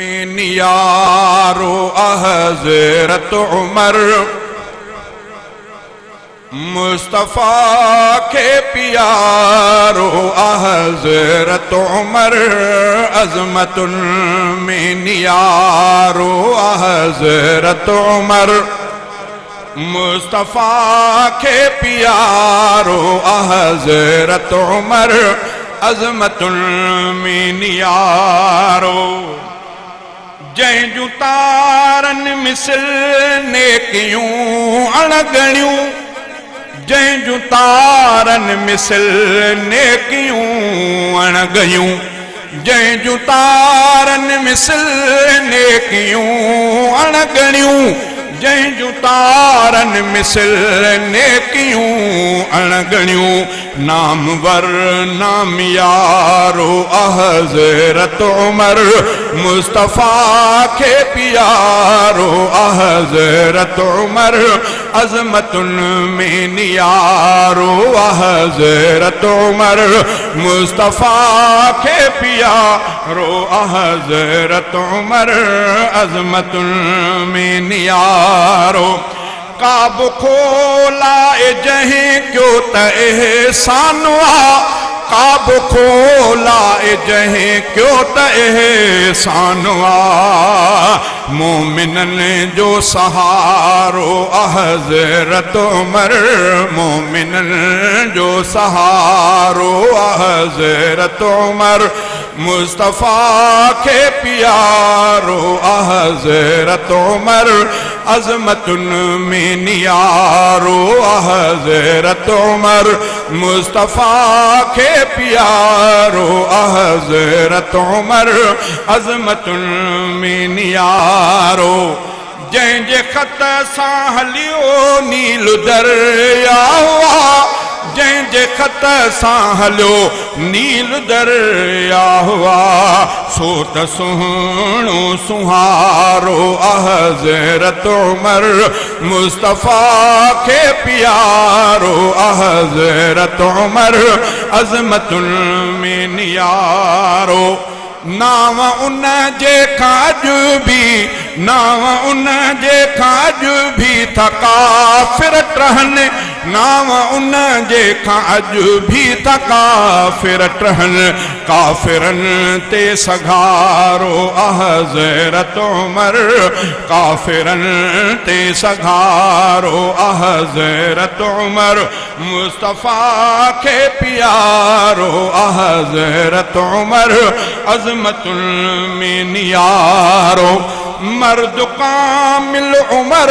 में नियारो हज़रत उमर मुस्तफ़ा के प्यारो हज़रत उमर अज़मतुन में नियारो हज़रत उमर मुस्तफ़ा के प्यारो हज़रत उमर अज़मतुन में नियारो जंहिंजूं तारनि मिसल नेकियूं अणगणियूं जंहिंजूं तारनि मिसल नेकियूं अणगयूं जंहिंजूं तारनि मिसल नेकियूं अणगणियूं जंहिंजूं तारनि मिसल नेकियूं अणगणियूं नामवर नामियारो हज़रत उमर मुस्तफ़ा के प्यारो हज़रत उमर अज़मतुन में नियारो हज़रत उमर मुस्तफ़ा के प्यारो हज़रत उमर अज़मतुन में नियारो काब खोला जहीं क्यों तहसानवा काब खोला जहीं क्यों तहसानवा मोमिनन जो सहारो हज़रत उमर मोमिनन जो सहारो हज़रत उमर मुस्तफ़ा के प्यारो हज़रत उमर अज़मतुन में नियारो हज़रत उमर मुस्तफ़ा के प्यारो हज़रत उमर अज़मतुन में नियारो जंहिंजे ख़त सां हलियो नील दरिया जंहिंजे ख़त सां हलियो नील दरिया हुआ सो त सुहिणो सुहारो हज़रत उमर मुस्तफ़ा के प्यारो हज़रत उमर अज़मतुन में नियारो नाव उन जे खाज भी नाव उन जे खाज भी था काफ़िर टहन नाव उन जे खाज भी था काफ़िर टहन काफ़िरन ते सघारो हज़रत उमर काफ़िरन ते सघारो हज़रत उमर मुस्तफ़ा के प्यारो हज़रत उमर अज़मतुन में नियारो मर्द कामिल उमर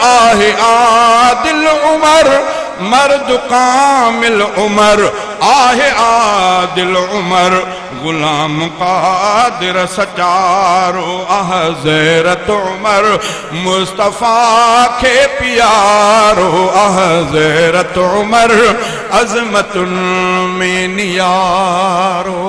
आहे आदिल उमर मर्द कामिल उमर आहे आदिल उमर गुलाम कादिर सचारो हज़रत उमर मुस्तफ़ा के प्यारो हज़रत उमर अज़मतुन में नियारो।